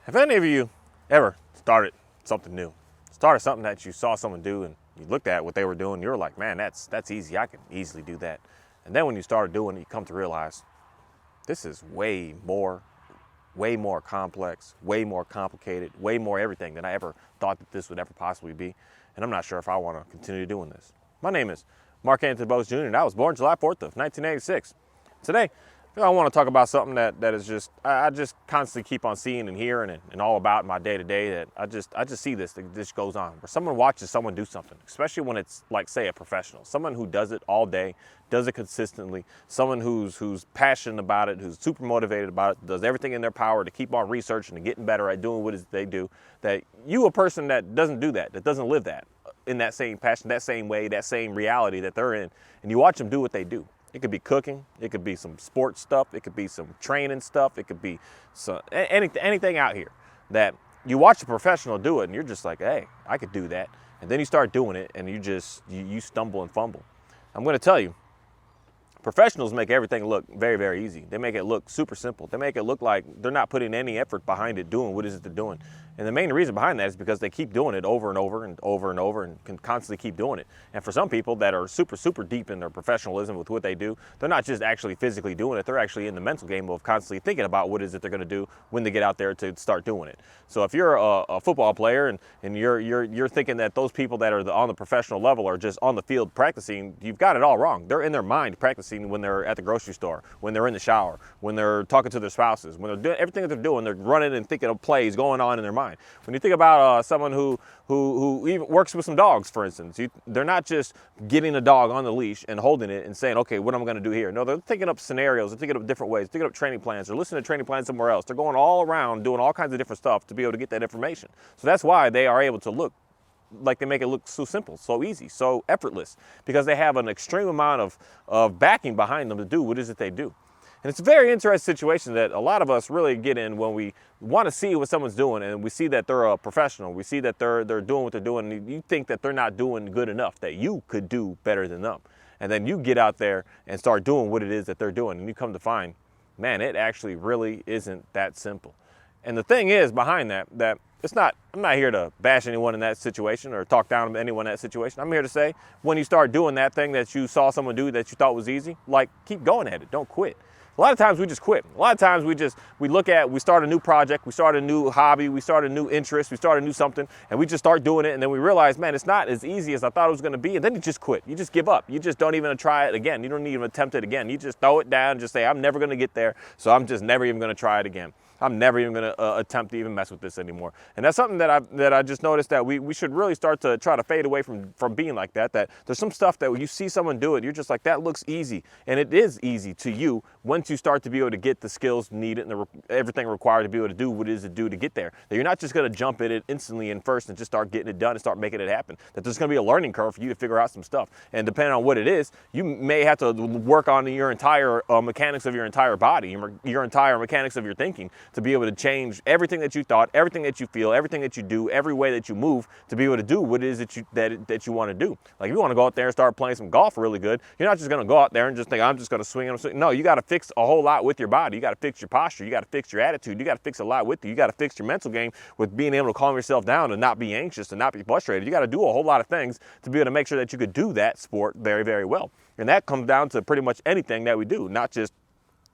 Have any of you ever started something new? Started something that you saw someone do and you looked at what they were doing, you were like, man, that's easy. I can easily do that. And then when you started doing it, you come to realize this is way more complex, way more complicated, way more everything than I ever thought that this would ever possibly be. And I'm not sure if I want to continue doing this. My name is Mark Anthony Bose Jr. and I was born July 4th of 1986. Today, I want to talk about something that is just, I just constantly keep on seeing and hearing and all about in my day to day, that I just see this goes on, where someone watches someone do something, especially when it's like, say, a professional, someone who does it all day, does it consistently, someone who's passionate about it, who's super motivated about it, does everything in their power to keep on researching and getting better at doing what it is they do. That you, a person that doesn't do that doesn't live that in that same passion, that same way, that same reality that they're in, and you watch them do what they do. It could be cooking, it could be some sports stuff, it could be some training stuff, it could be anything out here that you watch a professional do it and you're just like, hey, I could do that. And then you start doing it and you stumble and fumble. I'm going to tell you, professionals make everything look very, very easy. They make it look super simple. They make it look like they're not putting any effort behind it, doing what it is they're doing. And the main reason behind that is because they keep doing it over and over and over and over and can constantly keep doing it. And for some people that are super, super deep in their professionalism with what they do, they're not just actually physically doing it, they're actually in the mental game of constantly thinking about what it is that they're going to do when they get out there to start doing it. So if you're a football player and you're thinking that those people that are on the professional level are just on the field practicing, you've got it all wrong. They're in their mind practicing when they're at the grocery store, when they're in the shower, when they're talking to their spouses, when they're doing everything that they're doing, they're running and thinking of plays going on in their mind. When you think about someone who even works with some dogs, for instance, they're not just getting a dog on the leash and holding it and saying, okay, what am I going to do here? No, they're thinking up scenarios, they're thinking up different ways, thinking up training plans, they're listening to training plans somewhere else. They're going all around doing all kinds of different stuff to be able to get that information. So that's why they are able to look like they make it look so simple, so easy, so effortless, because they have an extreme amount of backing behind them to do what it is that they do. And it's a very interesting situation that a lot of us really get in when we want to see what someone's doing and we see that they're a professional. We see that they're doing what they're doing, and you think that they're not doing good enough, that you could do better than them. And then you get out there and start doing what it is that they're doing, and you come to find, man, it actually really isn't that simple. And the thing is behind that I'm not here to bash anyone in that situation or talk down to anyone in that situation. I'm here to say, when you start doing that thing that you saw someone do that you thought was easy, like, keep going at it, don't quit. A lot of times we just quit. A lot of times we start a new project, we start a new hobby, we start a new interest, we start a new something, and we just start doing it, and then we realize, man, it's not as easy as I thought it was going to be, and then you just quit. You just give up. You just don't even try it again. You don't even attempt it again. You just throw it down and just say, I'm never going to get there, so I'm just never even going to try it again. I'm never even going to attempt to even mess with this anymore. And that's something that I just noticed that we should really start to try to fade away from being like that. That there's some stuff that when you see someone do it, you're just like, that looks easy. And it is easy to you once you start to be able to get the skills needed and everything required to be able to do what it is to do to get there. That you're not just going to jump at it instantly and first and just start getting it done and start making it happen. That there's going to be a learning curve for you to figure out some stuff. And depending on what it is, you may have to work on your entire mechanics of your entire body, your entire mechanics of your thinking, to be able to change everything that you thought, everything that you feel, everything that you do, every way that you move, to be able to do what it is that you want to do. Like, if you want to go out there and start playing some golf really good, you're not just going to go out there and just think, I'm just going to swing and swing. No, you got to fix a whole lot with your body. You got to fix your posture. You got to fix your attitude. You got to fix a lot with you. You got to fix your mental game with being able to calm yourself down and not be anxious and not be frustrated. You got to do a whole lot of things to be able to make sure that you could do that sport very, very well. And that comes down to pretty much anything that we do, not just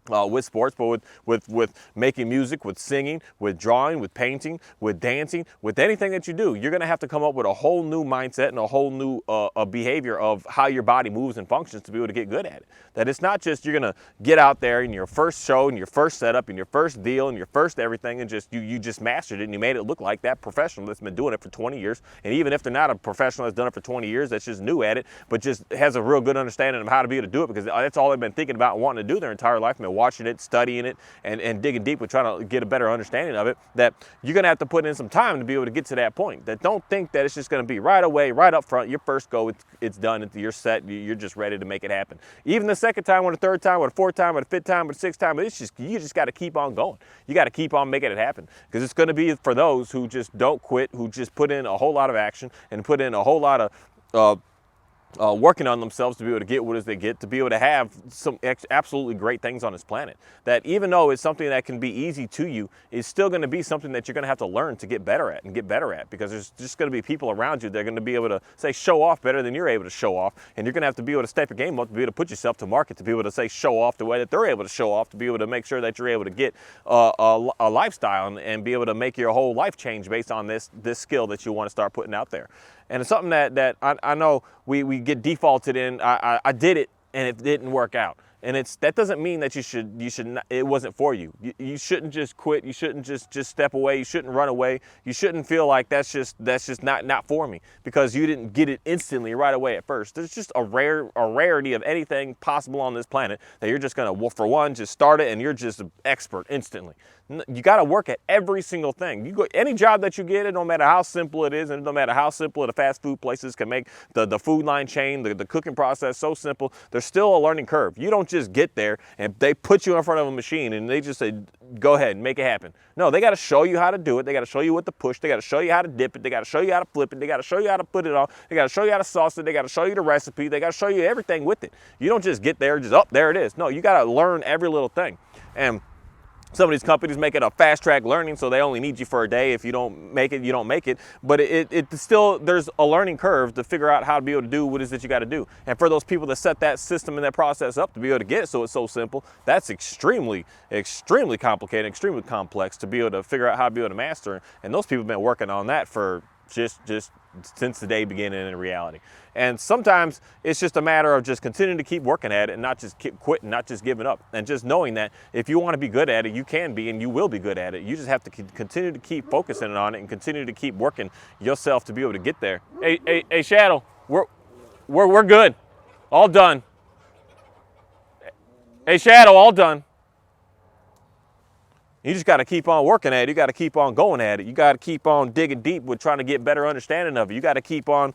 with sports, but with making music, with singing, with drawing, with painting, with dancing, with anything that you do. You're going to have to come up with a whole new mindset and a whole new behavior of how your body moves and functions to be able to get good at it. That it's not just you're going to get out there in your first show and your first setup and your first deal and your first everything and just you just mastered it and you made it look like that professional that's been doing it for 20 years. And even if they're not a professional that's done it for 20 years, that's just new at it, but just has a real good understanding of how to be able to do it, because that's all they've been thinking about and wanting to do their entire life. And watching it, studying it, and digging deep with trying to get a better understanding of it, that you're going to have to put in some time to be able to get to that point. That don't think that it's just going to be right away, right up front, your first go, it's done, you're set, you're just ready to make it happen. Even the second time, or the third time, or the fourth time, or the fifth time, or the sixth time, you just got to keep on going. You got to keep on making it happen, because it's going to be for those who just don't quit, who just put in a whole lot of action and put in a whole lot of working on themselves to be able to get what it is they get, to be able to have some absolutely great things on this planet. That even though it's something that can be easy to you, it's still going to be something that you're going to have to learn to get better at and get better at, because there's just going to be people around you that are going to be able to, say, show off better than you're able to show off. And you're going to have to be able to step your game up to be able to put yourself to market, to be able to, say, show off the way that they're able to show off, to be able to make sure that you're able to get a lifestyle and be able to make your whole life change based on this skill that you want to start putting out there. And it's something that I know we get defaulted in. I did it and it didn't work out. And that doesn't mean that you should not, it wasn't for you. You shouldn't just quit. You shouldn't just step away. You shouldn't run away. You shouldn't feel like that's just not for me, because you didn't get it instantly right away at first. There's just a rarity of anything possible on this planet that you're just gonna, well, for one, just start it and you're just an expert instantly. You got to work at every single thing. Any job that you get, no matter how simple it is, and no matter how simple the fast food places can make the food line chain, the cooking process so simple, there's still a learning curve. You don't just get there and they put you in front of a machine and they just say, go ahead and make it happen. No, they got to show you how to do it. They got to show you what to push. They got to show you how to dip it. They got to show you how to flip it. They got to show you how to put it on. They got to show you how to sauce it. They got to show you the recipe. They got to show you everything with it. You don't just get there, just, oh, there it is. No, you got to learn every little thing. And some of these companies make it a fast track learning, so they only need you for a day. If you don't make it, you don't make it. But it still, there's a learning curve to figure out how to be able to do what it is that you got to do. And for those people that set that system and that process up to be able to get it so it's so simple, that's extremely, extremely complicated, extremely complex to be able to figure out how to be able to master. And those people have been working on that for just since the day beginning in reality. And sometimes it's just a matter of just continuing to keep working at it and not just keep quitting, not just giving up, and just knowing that if you want to be good at it, you can be and you will be good at it. You just have to continue to keep focusing on it and continue to keep working yourself to be able to get there. Hey, Shadow, we're good, all done. Hey, Shadow, all done. You just got to keep on working at it. You got to keep on going at it. You got to keep on digging deep with trying to get better understanding of it. You got to keep on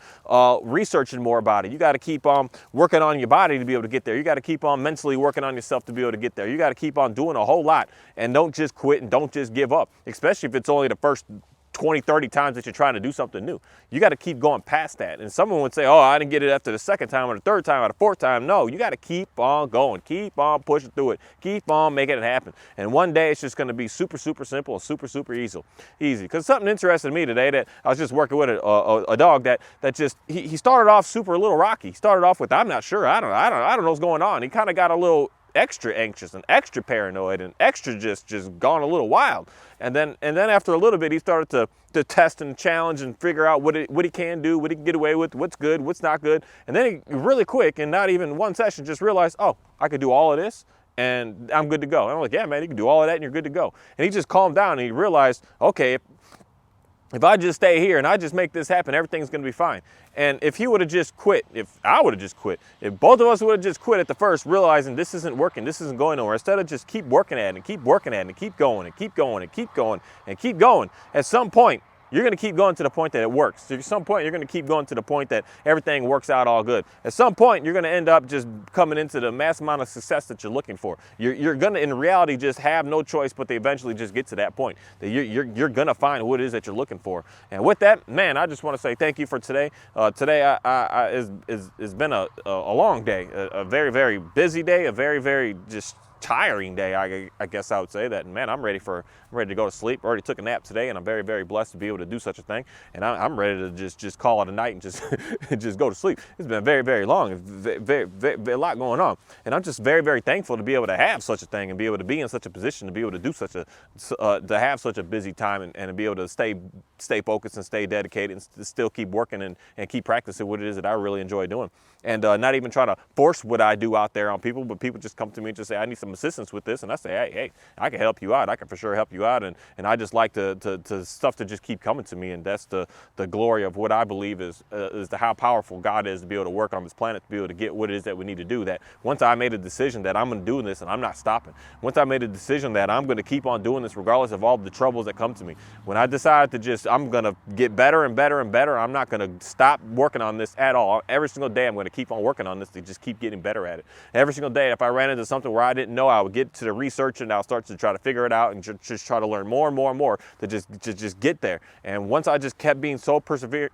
researching more about it. You got to keep on working on your body to be able to get there. You got to keep on mentally working on yourself to be able to get there. You got to keep on doing a whole lot, and don't just quit and don't just give up, especially if it's only the first 20, 30 times that you're trying to do something new. You got to keep going past that. And someone would say, oh, I didn't get it after the second time or the third time or the fourth time. No, you got to keep on going, keep on pushing through it, keep on making it happen. And one day it's just going to be super, super simple and super, super easy. Because something interested me today, that I was just working with a dog that just, he started off super a little rocky. He started off with, I'm not sure, I don't know what's going on. He kind of got a little extra anxious and extra paranoid and extra just gone a little wild. And then after a little bit, he started to test and challenge and figure out what he can do, what he can get away with, what's good, what's not good. And then he really quick, and not even one session, just realized, oh, I could do all of this and I'm good to go. And I'm like, yeah, man, you can do all of that and you're good to go. And he just calmed down and he realized, okay, if I just stay here and I just make this happen, everything's going to be fine. And if he would have just quit, if I would have just quit, if both of us would have just quit at the first, realizing this isn't working, this isn't going nowhere, instead of just keep working at it and keep working at it and keep going and keep going and keep going and keep going, at some point, you're going to keep going to the point that it works. At some point, you're going to keep going to the point that everything works out all good. At some point, you're going to end up just coming into the mass amount of success that you're looking for. You're going to, in reality, just have no choice but to eventually just get to that point. That you're going to find what it is that you're looking for. And with that, man, I just want to say thank you for today. Today it's been a long day, a very, very busy day, a very, very just tiring day, I guess I would say that. And man, I'm ready to go to sleep. I already took a nap today, and I'm very, very blessed to be able to do such a thing. And I'm ready to just call it a night and just just go to sleep. It's been very, very long, very, a lot going on. And I'm just very, very thankful to be able to have such a thing and be able to be in such a position to be able to do such to have such a busy time and to be able to stay focused and stay dedicated and still keep working and keep practicing what it is that I really enjoy doing. And not even try to force what I do out there on people, but people just come to me and just say, I need some assistance with this. And I say, hey, I can help you out. I can for sure help you out. And I just like to stuff to just keep coming to me. And that's the glory of what I believe is how powerful God is to be able to work on this planet, to be able to get what it is that we need to do. That once I made a decision that I'm going to do this and I'm not stopping. Once I made a decision that I'm going to keep on doing this regardless of all the troubles that come to me. When I decide to I'm going to get better and better and better, I'm not going to stop working on this at all. Every single day I'm going to keep on working on this to just keep getting better at it. Every single day, if I ran into something where I didn't know know, I would get to the research and I'll start to try to figure it out and just try to learn more and more and more to just get there. And once I just kept being so persistent,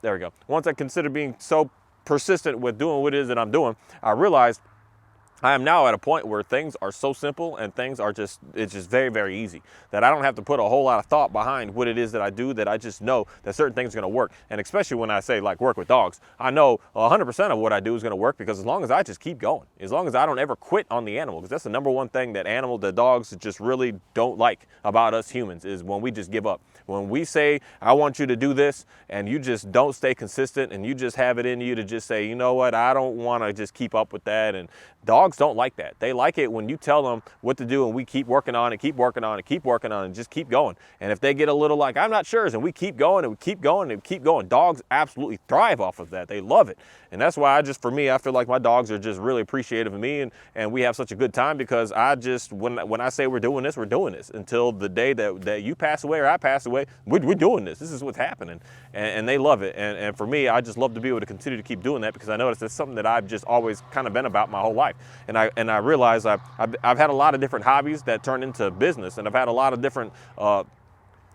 there we go. Once I considered being so persistent with doing what it is that I'm doing, I realized I am now at a point where things are so simple and things are it's just very, very easy, that I don't have to put a whole lot of thought behind what it is that I do, that I just know that certain things are going to work. And especially when I say like work with dogs, I know 100% of what I do is going to work, because as long as I just keep going, as long as I don't ever quit on the animal, because that's the number one thing that the dogs just really don't like about us humans, is when we just give up. When we say, I want you to do this, and you just don't stay consistent, and you just have it in you to just say, you know what, I don't want to just keep up with that. And dogs don't like that. They like it when you tell them what to do and we keep working on it, keep working on it, keep working on it, and just keep going. And if they get a little like, I'm not sure, and we keep going and we keep going and keep going, dogs absolutely thrive off of that. They love it. And that's why for me, I feel like my dogs are just really appreciative of me, and we have such a good time, because when I say we're doing this until the day that you pass away or I pass away. We're doing this. This is what's happening. And they love it. And for me, I just love to be able to continue to keep doing that, because I notice that's something that I've just always kind of been about my whole life. And I realize I've had a lot of different hobbies that turn into business, and I've had a lot of different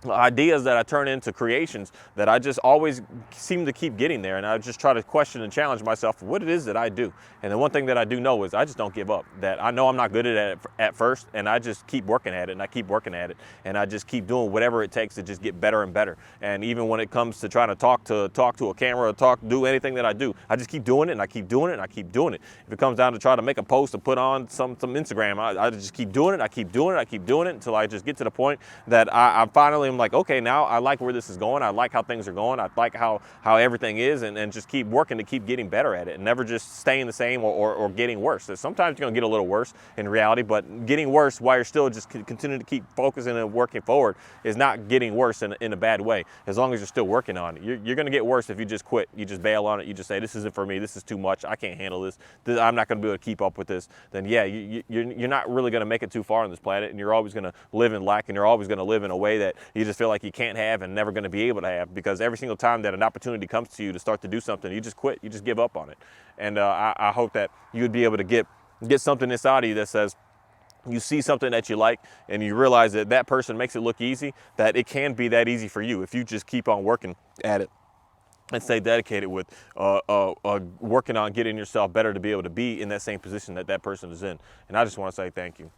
ideas that I turn into creations that I just always seem to keep getting there. And I just try to question and challenge myself for what it is that I do. And the one thing that I do know is I just don't give up. That I know I'm not good at it at first, and I just keep working at it, and I keep working at it, and I just keep doing whatever it takes to just get better and better. And even when it comes to trying to talk to a camera or do anything that I do, I just keep doing it, and I keep doing it, and I keep doing it. If it comes down to try to make a post to put on some Instagram, I just keep doing it, I keep doing it, I keep doing it until I just get to the point that I finally am like, okay, now I like where this is going. I like how things are going. I like how everything is, and just keep working to keep getting better at it, and never just staying the same or getting worse. So sometimes you're going to get a little worse in reality, but getting worse while you're still just continuing to keep focusing and working forward is not getting worse in a bad way, as long as you're still working on it. You're going to get worse if you just quit. You just bail on it. You just say, this isn't for me. This is too much. I can't handle this. I'm not going to be able to keep up with this. Then yeah, you're not really going to make it too far on this planet, and you're always going to live in lack, and you're always going to live in a way that you just feel like you can't have and never going to be able to have, because every single time that an opportunity comes to you to start to do something, you just quit. You just give up on it. And I hope that you would be able to get something inside of you that says, you see something that you like and you realize that person makes it look easy, that it can be that easy for you if you just keep on working at it and stay dedicated with working on getting yourself better to be able to be in that same position that person is in. And I just want to say thank you.